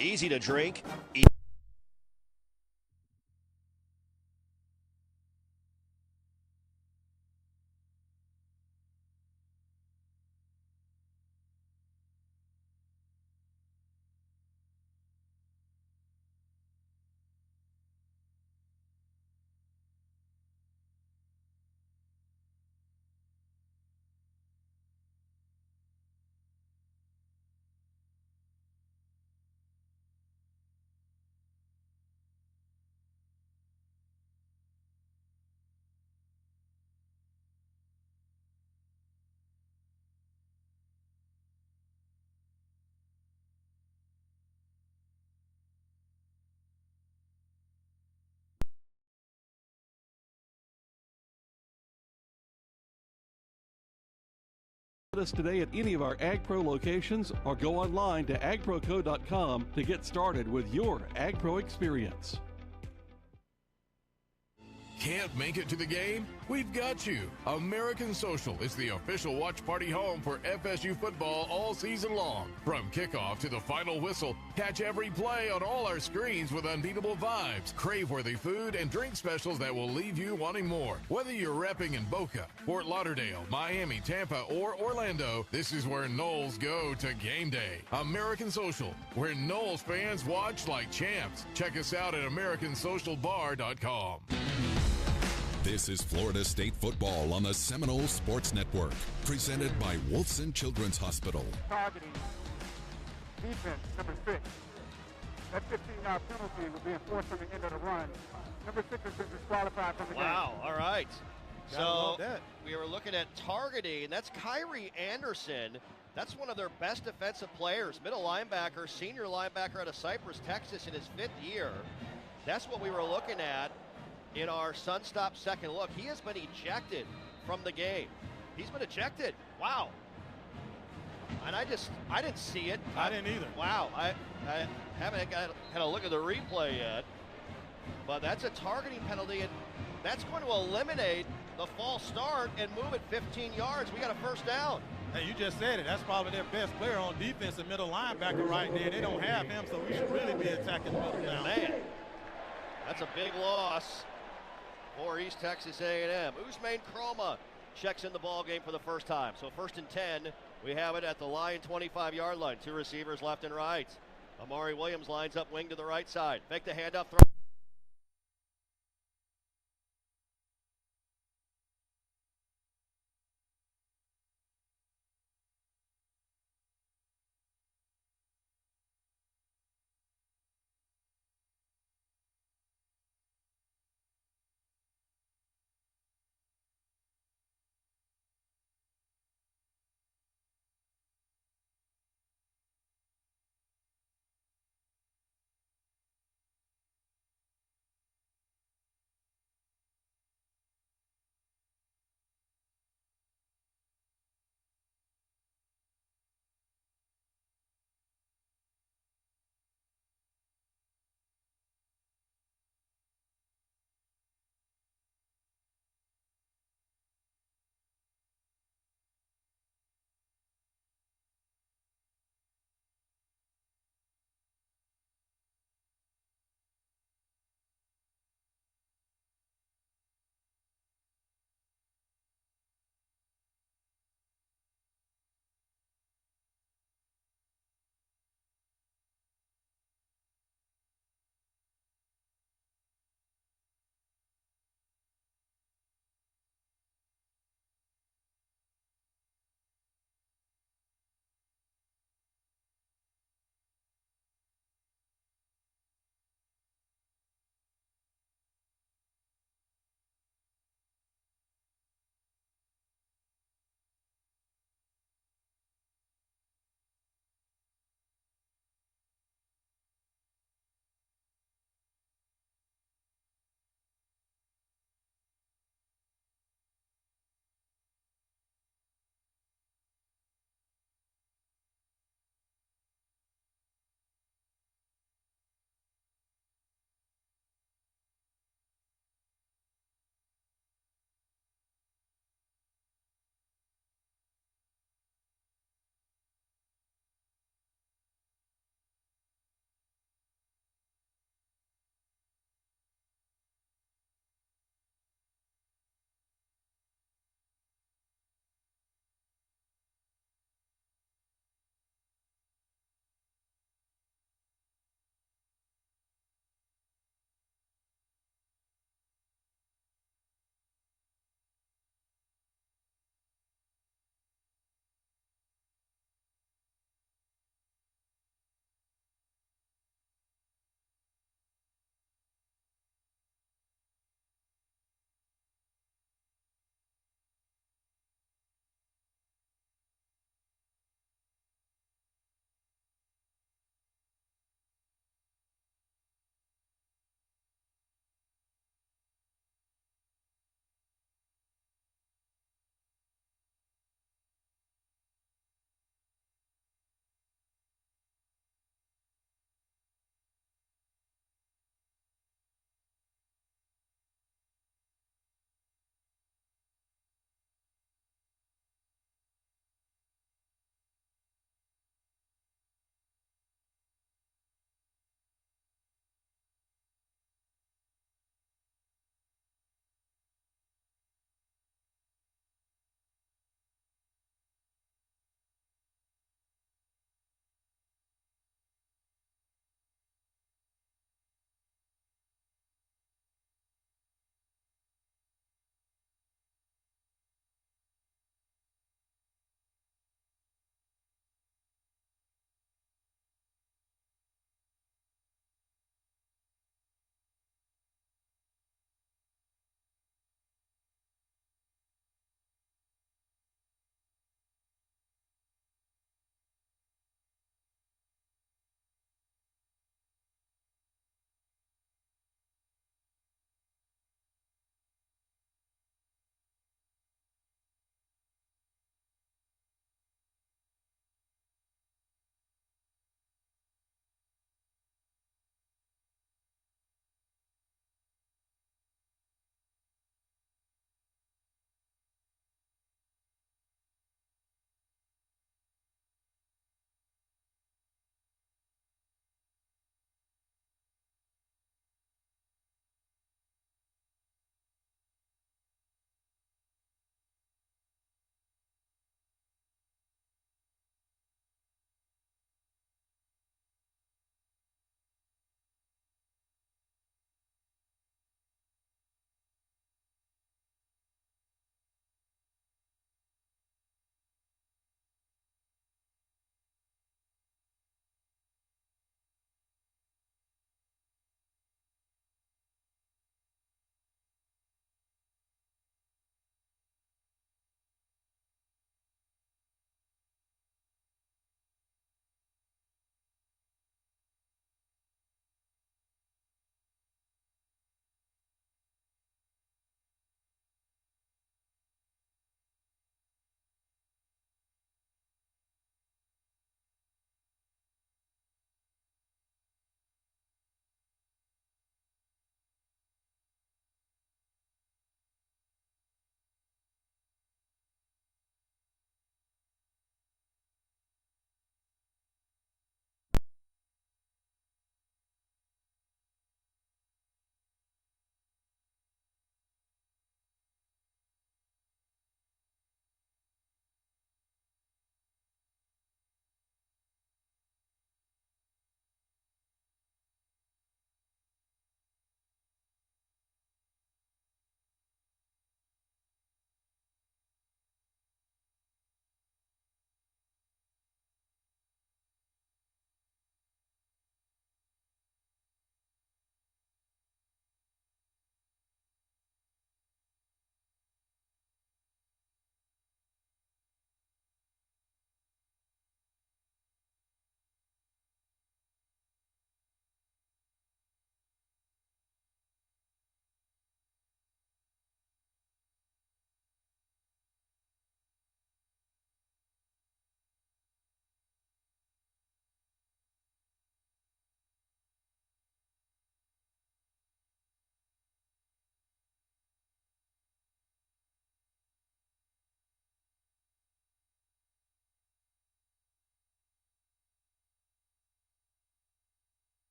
easy to drink. Us today at any of our AgPro locations or go online to agproco.com to get started with your AgPro experience. Can't make it to the game? We've got you. American Social is the official watch party home for FSU football all season long. From kickoff to the final whistle, catch every play on all our screens with unbeatable vibes, crave-worthy food, and drink specials that will leave you wanting more. Whether you're repping in Boca, Fort Lauderdale, Miami, Tampa, or Orlando, this is where Noles go to game day. American Social, where Noles fans watch like champs. Check us out at americansocialbar.com. This is Florida State football on the Seminole Sports Network, presented by Wolfson Children's Hospital. Targeting defense, number 6. That 15-yard penalty will be enforced from the end of the run. Number 6 has been disqualified from the game. Wow, all right. So we were looking at targeting, and that's Kyrie Anderson. That's one of their best defensive players, middle linebacker, senior linebacker out of Cypress, Texas in his 5th year. That's what we were looking at in our Sunstop second look. He has been ejected from the game. He's been ejected. Wow. And I didn't see it. I didn't either. Wow. I haven't had a look at the replay yet. But that's a targeting penalty, and that's going to eliminate the false start and move it 15 yards. We got a first down. Hey, you just said it. That's probably their best player on defense, the middle linebacker right there. They don't have him, so we should really be attacking the middle now. Man, that's a big loss for East Texas A&M. Usman Chroma checks in the ball game for the first time. So 1st and 10, we have it at the Lion 25-yard line. 2 receivers left and right. Amari Williams lines up wing to the right side. Fake the handoff, throw.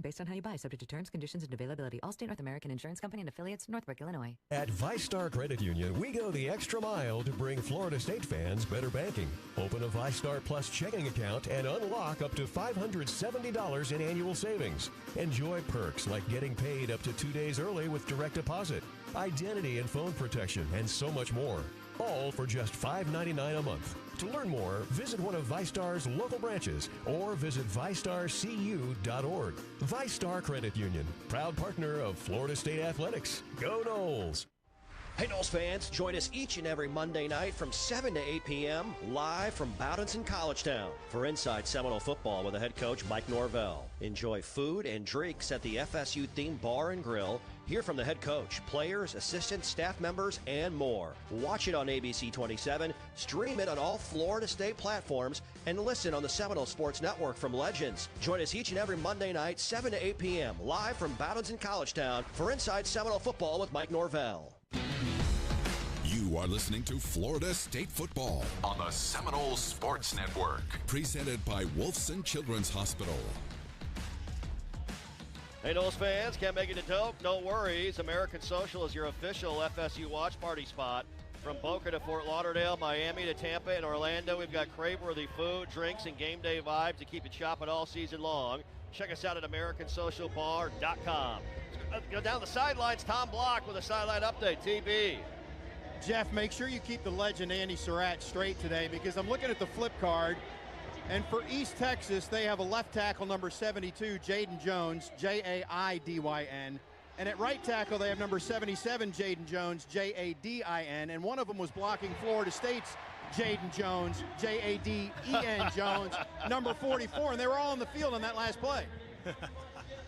Based on how you buy, subject to terms, conditions, and availability. Allstate North American Insurance Company and affiliates, Northbrook, Illinois. At ViStar Credit Union, we go the extra mile to bring Florida State fans better banking. Open a ViStar Plus checking account and unlock up to $570 in annual savings. Enjoy perks like getting paid up to 2 days early with direct deposit, identity and phone protection, and so much more. All for just $5.99 a month. To learn more, visit one of ViStar's local branches or visit ViStarCU.org. ViStar Credit Union, proud partner of Florida State Athletics. Go Noles! Hey, Noles fans, join us each and every Monday night from 7 to 8 p.m. live from Bowdenton College Town for Inside Seminole Football with the head coach Mike Norvell. Enjoy food and drinks at the FSU themed bar and grill. Hear from the head coach, players, assistants, staff members, and more. Watch it on ABC 27, stream it on all Florida State platforms, and listen on the Seminole Sports Network from Legends. Join us each and every Monday night, 7 to 8 p.m. live from Bowdenton College Town for Inside Seminole Football with Mike Norvell. You are listening to Florida State Football on the Seminole Sports Network, presented by Wolfson Children's Hospital. Hey, Noles fans, can't make it to Doak? No worries. American Social is your official FSU watch party spot. From Boca to Fort Lauderdale, Miami to Tampa and Orlando, we've got crave-worthy food, drinks, and game day vibes to keep you shopping all season long. Check us out at AmericanSocialBar.com. Let's go down the sidelines. Tom Block with a sideline update. TB. Jeff, make sure you keep the legend Andy Surratt straight today, because I'm looking at the flip card, and for East Texas, they have a left tackle number 72, Jaden Jones, Jaidyn, and at right tackle, they have number 77, Jaden Jones, Jadin, and one of them was blocking Florida State's Jaden Jones, Jaden Jones, number 44, and they were all on the field on that last play.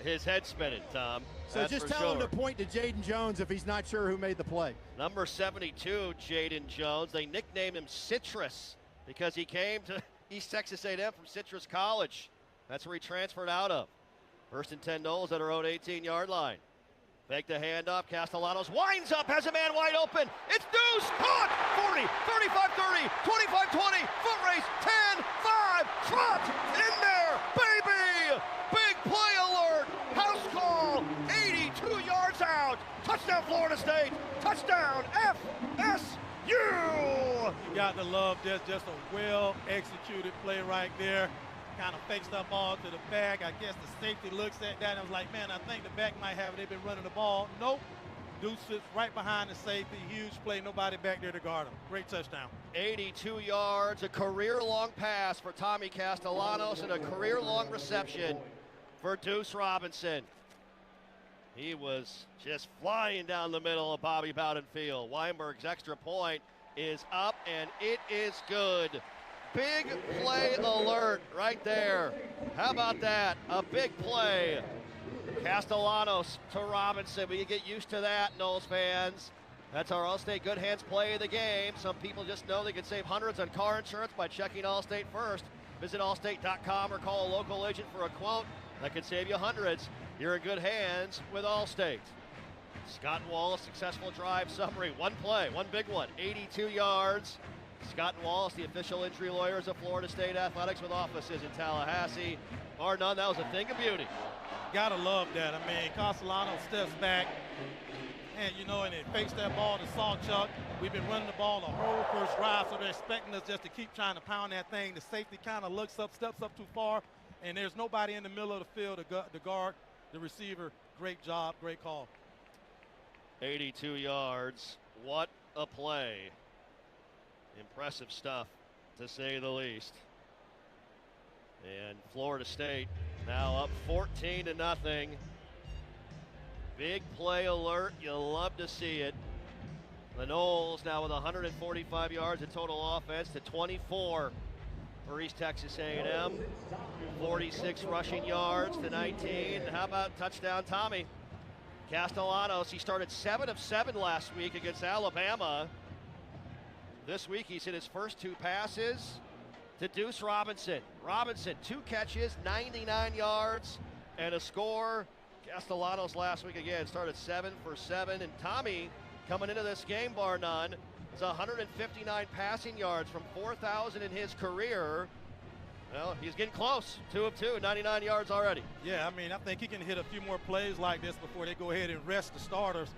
His head spinning, Tom. So That's just for tell sure. him to point to Jaden Jones if he's not sure who made the play. Number 72, Jaden Jones. They nicknamed him Citrus because he came to East Texas A&M from Citrus College. That's where he transferred out of. First and 10 Noles at our own 18-yard line. Fake the handoff. Castellanos winds up, has a man wide open. It's Deuce. Caught. 40, 35, 30, 25, 20. Foot race. 10, 5. Dropped. In there. Baby. Big play alert. House call. 82 yards out. Touchdown, Florida State. Touchdown, FSU. You got to love this. Just a well-executed play right there. Kind of fakes the ball to the back. I guess the safety looks at that and was like, man, I think the back might have it. They've been running the ball. Nope. Deuce sits right behind the safety. Huge play. Nobody back there to guard him. Great touchdown. 82 yards, a career-long pass for Tommy Castellanos, and a career-long reception for Deuce Robinson. He was just flying down the middle of Bobby Bowden Field. Weinberg's extra point is up, and it is good. Big play alert right there. How about that? A big play. Castellanos to Robinson. We can get used to that, Noles fans. That's our Allstate Good Hands play of the game. Some people just know they can save hundreds on car insurance by checking Allstate first. Visit allstate.com or call a local agent for a quote that could save you hundreds. You're in good hands with Allstate. Scott Wallace, successful drive summary. One play, one big one, 82 yards. Scott Wallace, the official injury lawyers of Florida State Athletics with offices in Tallahassee. Bar none, that was a thing of beauty. Gotta love that. I mean, Castellanos steps back, and and it fakes that ball to Sawchuck. We've been running the ball the whole first drive, so they're expecting us just to keep trying to pound that thing. The safety kind of looks up, steps up too far, and there's nobody in the middle of the field to guard the receiver. Great job, great call. 82 yards. What a play. Impressive stuff, to say the least. And Florida State now up 14-0. Big play alert. You'll love to see it. The Noles now with 145 yards of total offense to 24 for East Texas A&M. 46 rushing yards to 19. How about touchdown Tommy Castellanos? He started 7 of 7 last week against Alabama. This week he's hit his first 2 passes to Deuce Robinson. Robinson, 2 catches, 99 yards, and a score. Castellanos last week again started 7 for 7, and Tommy coming into this game, bar none, is 159 passing yards from 4,000 in his career. Well, he's getting close. 2 of 2, 99 yards already. Yeah, I mean, I think he can hit a few more plays like this before they go ahead and rest the starters.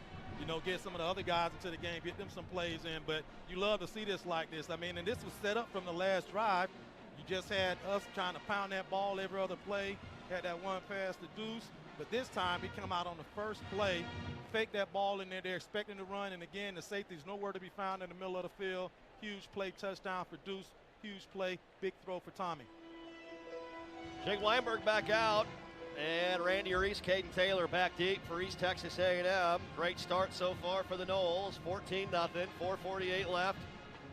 You know, get some of the other guys into the game, get them some plays in. But you love to see this like this. I mean, and this was set up from the last drive. You just had us trying to pound that ball every other play. Had that one pass to Deuce. But this time, he come out on the first play, fake that ball in there. They're expecting to run. And, again, the safety's nowhere to be found in the middle of the field. Huge play, touchdown for Deuce. Huge play, big throw for Tommy. Jake Weinberg back out. And Randy Reese, Caden Taylor back deep for East Texas A&M. Great start so far for the Noles. 14-0, 4:48 left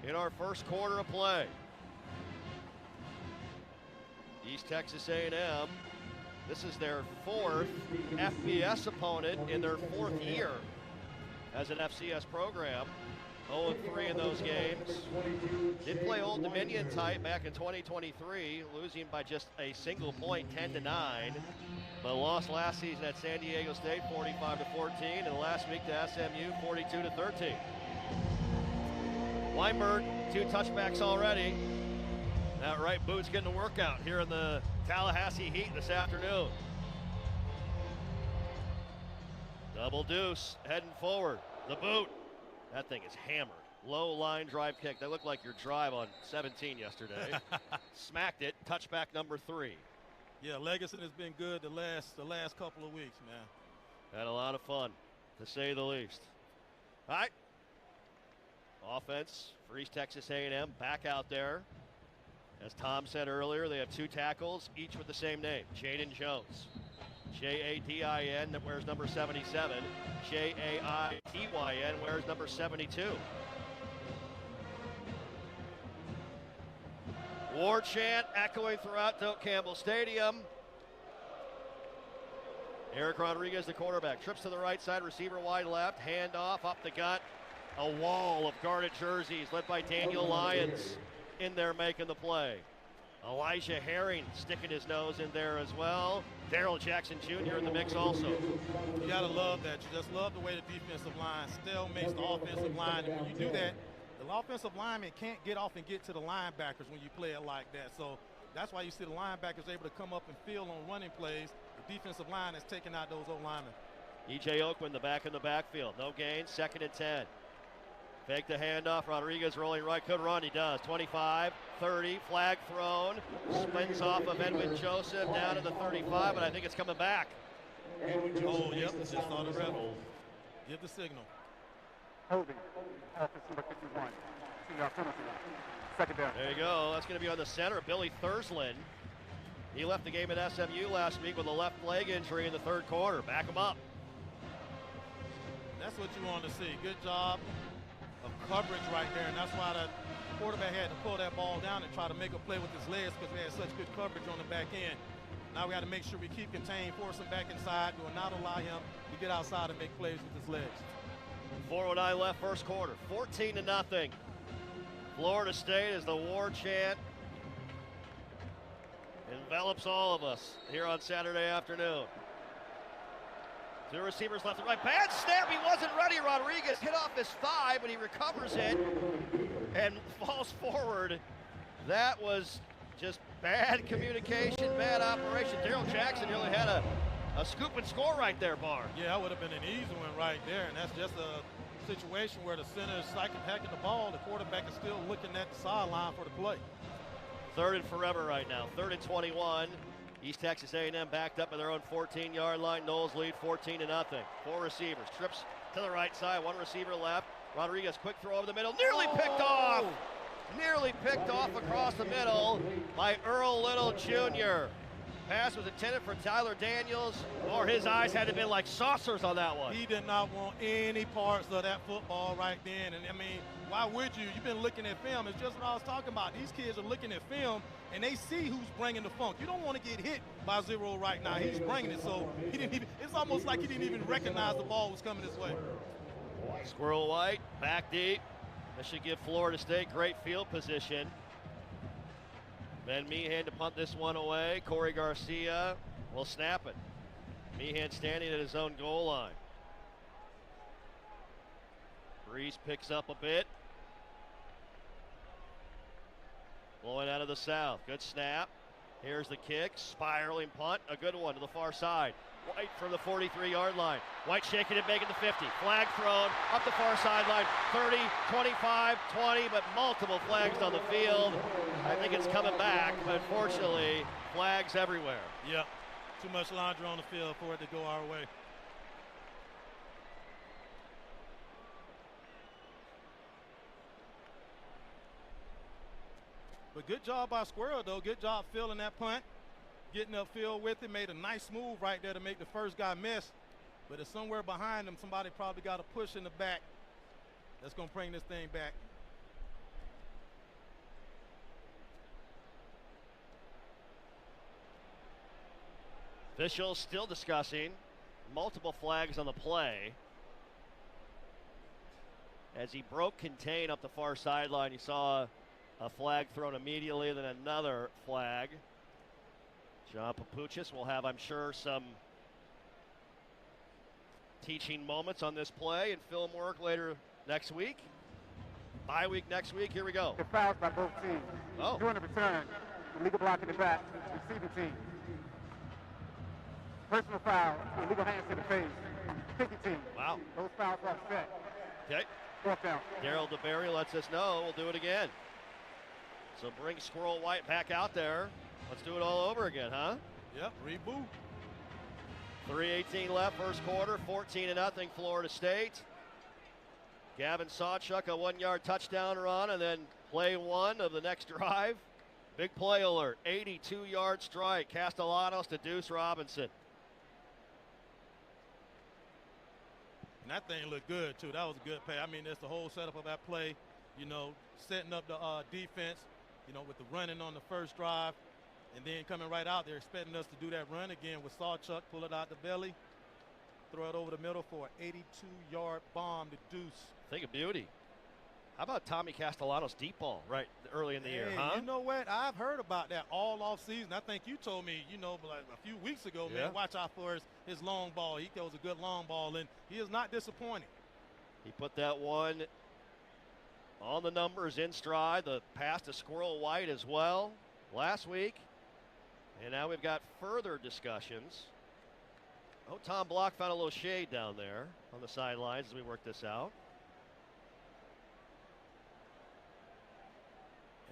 in our first quarter of play. East Texas A&M, this is their 4th FBS opponent in their 4th year as an FCS program. 0-3 in those games. Did play Old Dominion tight back in 2023, losing by just a single point, 10-9. But lost last season at San Diego State, 45-14, and last week to SMU, 42-13. Weinberg, 2 touchbacks already. That right boot's getting a workout here in the Tallahassee heat this afternoon. Double Deuce heading forward. The boot. That thing is hammered. Low line drive kick. That looked like your drive on 17 yesterday. Smacked it. Touchback number 3. Yeah, Legason has been good the last couple of weeks, man. Had a lot of fun, to say the least. All right. Offense for East Texas A&M back out there. As Tom said earlier, they have 2 tackles, each with the same name, Jaden Jones. J-A-D-I-N, that wears number 77. J-A-I-T-Y-N, wears number 72. War chant echoing throughout Doak Campbell Stadium. Eric Rodriguez, the quarterback, trips to the right side, receiver wide left, handoff up the gut. A wall of guarded jerseys led by Daniel Lyons in there making the play. Elijah Herring sticking his nose in there as well. Darrell Jackson Jr. in the mix also. You got to love that. You just love the way the defensive line stalemates the offensive line. And when you do that, the offensive lineman can't get off and get to the linebackers when you play it like that. So that's why you see the linebackers able to come up and fill on running plays. The defensive line is taking out those O-linemen. E.J. Oakman, the back in the backfield. No gain, 2nd and 10. Fake the handoff. Rodriguez rolling right. Could run. He does. 25, 30. Flag thrown. Spins off of Edwin Joseph down to the 35, but I think it's coming back. Oh, yep. Just saw the rebel. Give the signal. Holding. Offense number 51. 2-yard penalty. Second down. There you go. That's going to be on the center. Billy Thursland. He left the game at SMU last week with a left leg injury in the 3rd quarter. Back him up. That's what you want to see. Good job of coverage right there, and that's why the quarterback had to pull that ball down and try to make a play with his legs because we had such good coverage on the back end. Now we got to make sure we keep contained, force him back inside, do not allow him to get outside and make plays with his legs. 4:09 left, first quarter, 14-0. Florida State as the war chant envelops all of us here on Saturday afternoon. 2 receivers left and right. Bad snap. He wasn't ready. Rodriguez hit off his thigh, but he recovers it and falls forward. That was just bad communication, bad operation. Darrell Jackson nearly had a scoop and score right there, Barr. Yeah, that would have been an easy one right there, and that's just a situation where the center is hacking the ball. The quarterback is still looking at the sideline for the play. 3rd and forever right now. 3rd and 21. East Texas A&M backed up at their own 14-yard line. Noles lead 14-0. 4 receivers. Trips to the right side. 1 receiver left. Rodriguez, quick throw over the middle. Nearly picked off. Nearly picked off across the middle by Earl Little Jr. Pass was intended for Tyler Daniels, or his eyes had to be like saucers on that one. He did not want any parts of that football right then. And, I mean, why would you? You've been looking at film. It's just what I was talking about. These kids are looking at film, and they see who's bringing the funk. You don't want to get hit by Zero right now. He's bringing it, so he didn't even. It's almost like he didn't even recognize the ball was coming his way. Squirrel White, back deep. That should give Florida State great field position. Ben Meehan to punt this one away. Corey Garcia will snap it. Meehan standing at his own goal line. Breeze picks up a bit. Blowing out of the south. Good snap. Here's the kick, spiraling punt, a good one to the far side. White from the 43-yard line. White shaking it, making the 50. Flag thrown up the far sideline. 30, 25, 20, but multiple flags on the field. I think it's coming back, but unfortunately, flags everywhere. Yep, too much laundry on the field for it to go our way. But good job by Squirrel, though. Good job filling that punt, getting upfield with it. Made a nice move right there to make the first guy miss. But it's somewhere behind him. Somebody probably got a push in the back. That's going to bring this thing back. Officials still discussing multiple flags on the play. As he broke contain up the far sideline, you saw a flag thrown immediately, then another flag. John Papuchis will have, I'm sure, some teaching moments on this play and film work later next week. Bye week next week. Here we go. The fouls by both teams. Oh. Doing the return. Illegal block in the back. Receiving team. Personal foul. Illegal hands to the face. Kicking team. Wow. Those fouls are offset. Okay. Fourth down. Daryl DeBerry lets us know we'll do it again. So bring Squirrel White back out there. Let's do it all over again, huh? Yep, reboot. 3:18 left, first quarter, 14-0 Florida State. Gavin Sawchuk, a 1-yard touchdown run, and then play one of the next drive. Big play alert, 82-yard strike, Castellanos to Deuce Robinson. And that thing looked good, too. That was a good play. I mean, that's the whole setup of that play, you know, setting up the defense, you know, with the running on the first drive, and then coming right out there, expecting us to do that run again with Sawchuk, pull it out the belly, throw it over the middle for an 82-yard bomb to Deuce. Think of beauty. How about Tommy Castellanos' deep ball right early in the year, huh? You know what? I've heard about that all off season. I think you told me, you know, like a few weeks ago, man, watch out for his long ball. He throws a good long ball, and he is not disappointing. He put that one on the numbers in stride. The pass to Squirrel White as well last week. And now we've got further discussions. Oh, Tom Block found a little shade down there on the sidelines as we work this out.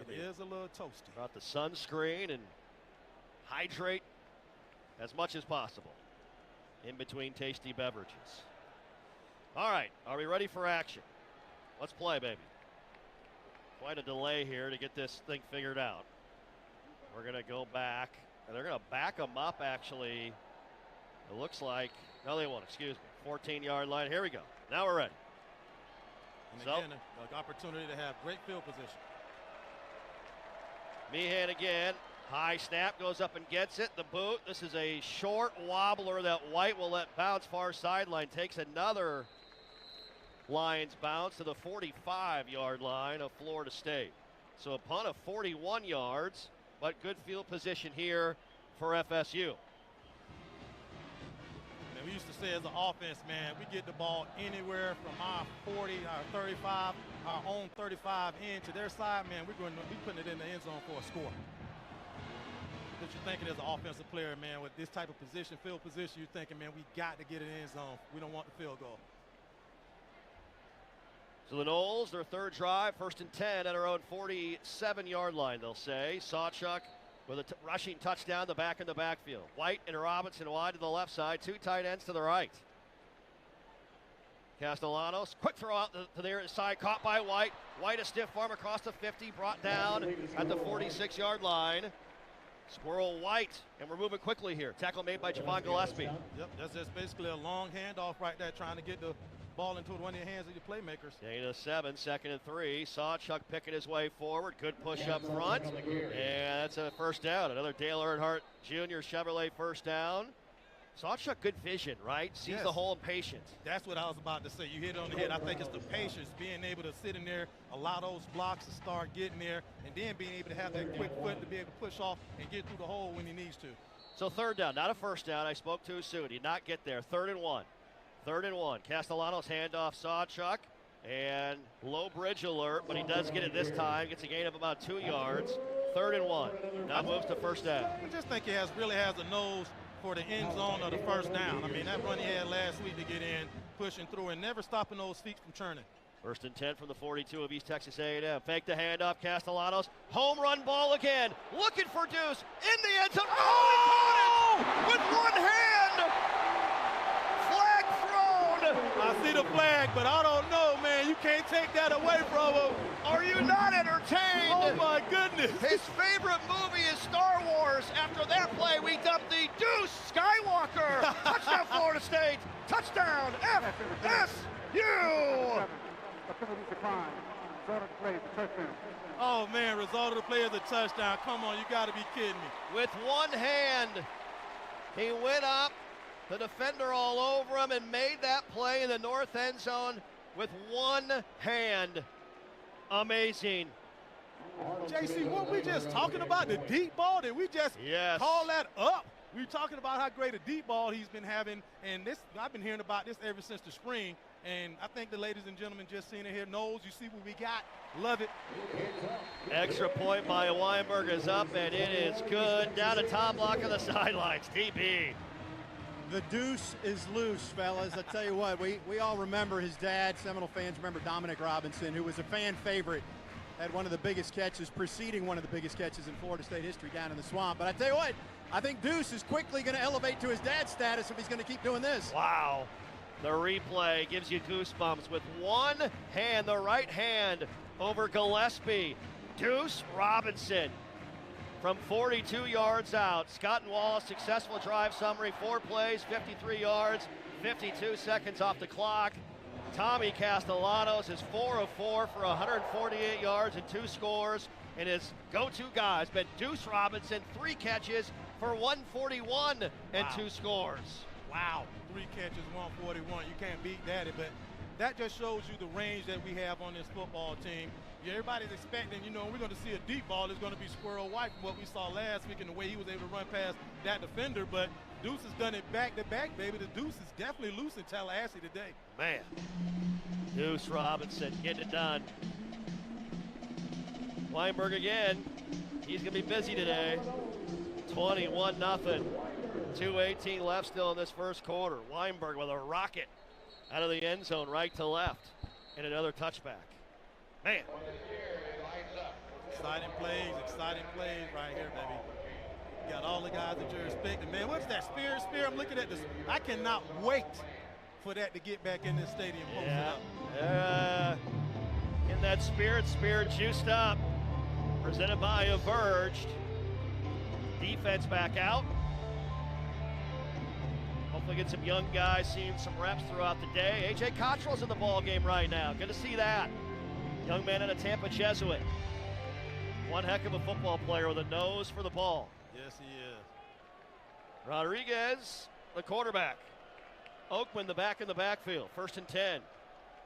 It is a little toasty. About the sunscreen and hydrate as much as possible in between tasty beverages. All right, are we ready for action? Let's play, baby. Quite a delay here to get this thing figured out. We're going to go back, and they're going to back them up, actually. It looks like, no, they won't, excuse me. 14-yard line. Here we go. Now we're ready. And again, an opportunity to have great field position. Meehan again. High snap, goes up and gets it. The boot. This is a short wobbler that White will let bounce far sideline. Takes another Lions bounce to the 45-yard line of Florida State. So a punt of 41 yards, but good field position here for FSU. And we used to say as an offense, man, we get the ball anywhere from our 40, our 35, our own 35 in to their side, man, we're putting it in the end zone for a score. But you're thinking as an offensive player, man, with this type of position, field position, you're thinking, man, we got to get it in the end zone. We don't want the field goal. So the Noles, their third drive, 1st and 10 at our own 47-yard line, they'll say. Sawchuk with a rushing touchdown, the back in the backfield. White and Robinson wide to the left side, two tight ends to the right. Castellanos, quick throw out to the side, caught by White. White, a stiff arm across the 50, brought down at the 46-yard line. Squirrel White, and we're moving quickly here. Tackle made by Javon Gillespie. Yep, that's just basically a long handoff right there, trying to get the ball into one of the hands of your playmakers. Gain of 7, 2nd and 3. Sawchuk picking his way forward. Good push up front. And that's a first down. Another Dale Earnhardt Jr. Chevrolet first down. Sawchuk, good vision, right? Sees the hole and patience. That's what I was about to say. You hit it on the head. I think it's the patience, being able to sit in there, allow those blocks to start getting there, and then being able to have that quick foot to be able to push off and get through the hole when he needs to. So third down, not a first down. I spoke too soon. Did not get there. 3rd and 1. 3rd and 1. Castellanos handoff Sawchuk, and low bridge alert, but he does get it this time. Gets a gain of about 2 yards. 3rd and 1. Now moves to first down. I just think he really has a nose for the end zone or the first down. I mean, that run he had last week to get in, pushing through, and never stopping those feet from churning. 1st and 10 from the 42 of East Texas A&M. Fake the handoff, Castellanos. Home run ball again. Looking for Deuce in the end zone. Oh, he caught it with one hand. Flag thrown. I see the flag, but I don't know, man. You can't take that away from him. Are you not entertained? Oh, my goodness. His favorite movie is Star Wars. After that play, we dumped the Deuce Skywalker. Touchdown, Florida State. Touchdown, FSU. Oh, man, result of the play is a touchdown. Come on, you got to be kidding me. With one hand, he went up, the defender all over him, and made that play in the north end zone with one hand. Amazing. JC, what we just talking about, the deep ball, did we just call that up? We were talking about how great a deep ball he's been having, and I've been hearing about this ever since the spring, and I think the ladies and gentlemen just seen it here. Knows, you see what we got. Love it. Extra point by Weinberg is up, and it is good. Down to top block of the sidelines. DB. The deuce is loose, fellas. I tell you what, we all remember his dad. Seminole fans remember Dominic Robinson, who was a fan favorite. Had one of the biggest catches, preceding one of the biggest catches in Florida State history down in the swamp. But I tell you what, I think Deuce is quickly going to elevate to his dad's status if he's going to keep doing this. Wow. The replay gives you goosebumps with one hand, the right hand over Gillespie. Deuce Robinson from 42 yards out. Scott and Wallace, successful drive summary, 4 plays, 53 yards, 52 seconds off the clock. Tommy Castellanos is 4 of 4 for 148 yards and 2 scores. And his go-to guy has been Deuce Robinson, 3 catches for 141 and 2 scores. Wow, 3 catches, 141. You can't beat that. But that just shows you the range that we have on this football team. Yeah, everybody's expecting, we're going to see a deep ball. It's going to be squirrel white from what we saw last week and the way he was able to run past that defender. But Deuce has done it back-to-back, baby. The Deuce is definitely loose in Tallahassee today. Man, Deuce Robinson getting it done. Weinberg again. He's going to be busy today. 21-0. 2:18 left still in this first quarter. Weinberg with a rocket out of the end zone right to left. And another touchback. Man. Exciting plays right here, baby. You got all the guys that you're expecting. Man, what's that? Spear? I'm looking at this. I cannot wait for that to get back in this stadium. In that spirit juiced up. Presented by Averged. Defense back out. Hopefully get some young guys seeing some reps throughout the day. A.J. Cottrell's in the ball game right now. Good to see that. Young man in a Tampa Jesuit. One heck of a football player with a nose for the ball. Yes, he is. Rodriguez, the quarterback. Oakman, the back in the backfield. 1st and 10.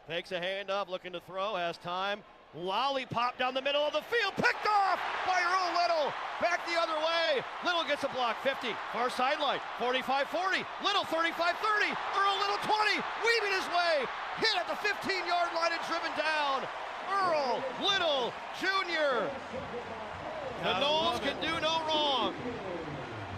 Takes a handoff, looking to throw, has time. Lollipop down the middle of the field, picked off by Earl Little. Back the other way. Little gets a block, 50. Far sideline, 45-40. Little, 35-30. Earl Little, 20. Weaving his way. Hit at the 15-yard line and driven down. Earl Little Jr. The Noles can do no wrong.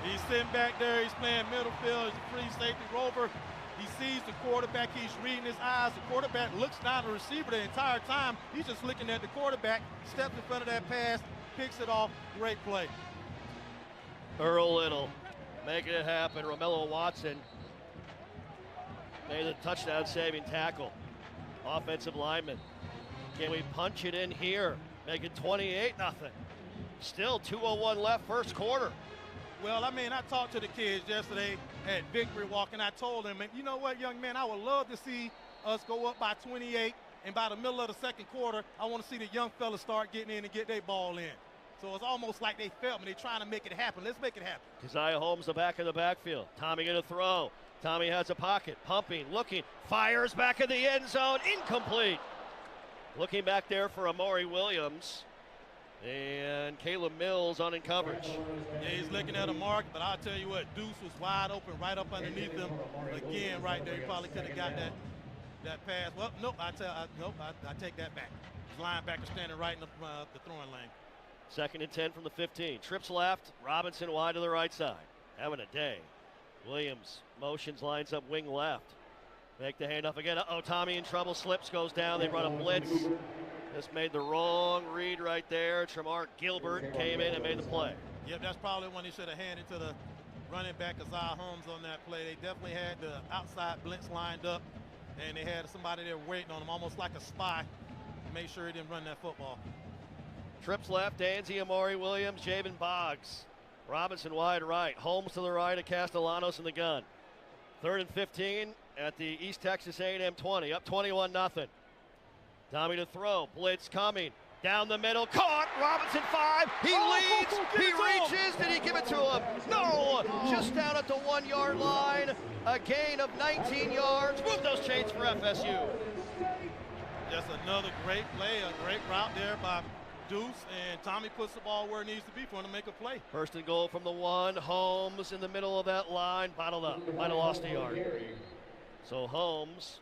He's sitting back there. He's playing middle field. He's a free safety rover. He sees the quarterback. He's reading his eyes. The quarterback looks down at the receiver the entire time. He's just looking at the quarterback, steps in front of that pass, picks it off. Great play. Earl Little making it happen. Romello Watson made a touchdown-saving tackle. Offensive lineman. Can we punch it in here? Make it 28-0. Still 2:01 left first quarter. Well, I talked to the kids yesterday at Victory Walk, and I told them, you know what, young man, I would love to see us go up by 28, and by the middle of the second quarter, I want to see the young fellas start getting in and get their ball in. So it's almost like they felt me. They're trying to make it happen. Let's make it happen. Keziah Holmes, the back in the backfield. Tommy going to throw. Tommy has a pocket, pumping, looking, fires back in the end zone, incomplete. Looking back there for Amari Williams. And Caleb Mills on in coverage. Yeah, he's looking at a mark, but I'll tell you what, Deuce was wide open right up underneath him. Again, right there, he probably could have got that pass. Well, nope, I take that back. His linebacker standing right in the throwing lane. 2nd and 10 from the 15. Trips left, Robinson wide to the right side. Having a day. Williams motions, lines up wing left. Make the handoff again. Uh-oh, Tommy in trouble, slips, goes down. They run a blitz. Just made the wrong read right there. Tremar Gilbert came in and made the play. Yep, that's probably when he should have handed to the running back, Isaiah Holmes, on that play. They definitely had the outside blitz lined up, and they had somebody there waiting on him, almost like a spy, to make sure he didn't run that football. Trips left, Danzy, Amari Williams, Javen Boggs. Robinson wide right. Holmes to the right of Castellanos in the gun. 3rd and 15 at the East Texas A&M 20, up 21-0. Tommy to throw, blitz coming. Down the middle, caught, Robinson 5, he leads, he reaches, did he give it to him? No, just down at the 1-yard line, a gain of 19 yards, move those chains for FSU. Just another great play, a great route there by Deuce, and Tommy puts the ball where it needs to be for him to make a play. 1st and goal from the 1, Holmes in the middle of that line, bottled up, might have lost a yard. So Holmes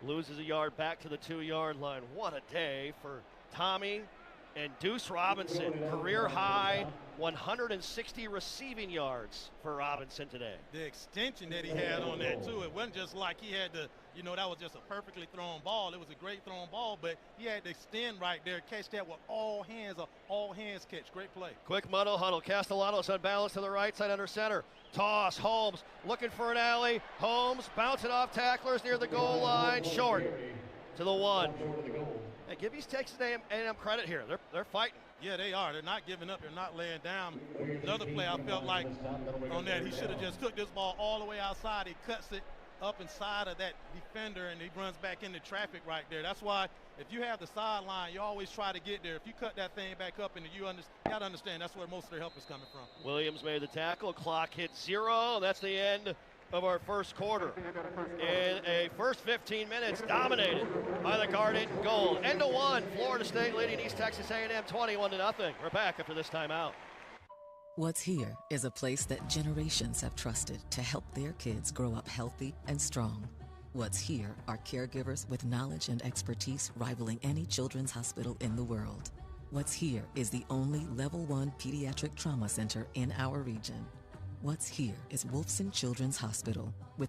loses a yard back to the 2-yard line. What a day for Tommy and Deuce Robinson. Career high 160 receiving yards for Robinson today. The extension that he had on that too, it wasn't just like he had to, that was just a perfectly thrown ball. It was a great thrown ball, but he had to extend right there, catch that with all hands catch. Great play. Quick muddle huddle. Castellanos unbalanced to the right side under center. Toss, Holmes looking for an alley. Holmes bouncing off tacklers near the goal line. Short to the 1. And give East Texas A&M credit here. They're fighting. Yeah, they are. They're not giving up. They're not laying down. Another play I felt like on that, he should have just took this ball all the way outside. He cuts it up inside of that defender, and he runs back into traffic right there. That's why if you have the sideline, you always try to get there. If you cut that thing back up, and you got to understand that's where most of their help is coming from. Williams made the tackle. Clock hit 0. That's the end of our first quarter. In a first 15 minutes dominated by the Garnet and Gold. End of 1, Florida State leading East Texas A&M 21-0. We're back after this timeout. What's Here is a place that generations have trusted to help their kids grow up healthy and strong. What's Here are caregivers with knowledge and expertise rivaling any children's hospital in the world. What's Here is the only Level 1 pediatric trauma center in our region. What's Here is Wolfson Children's Hospital with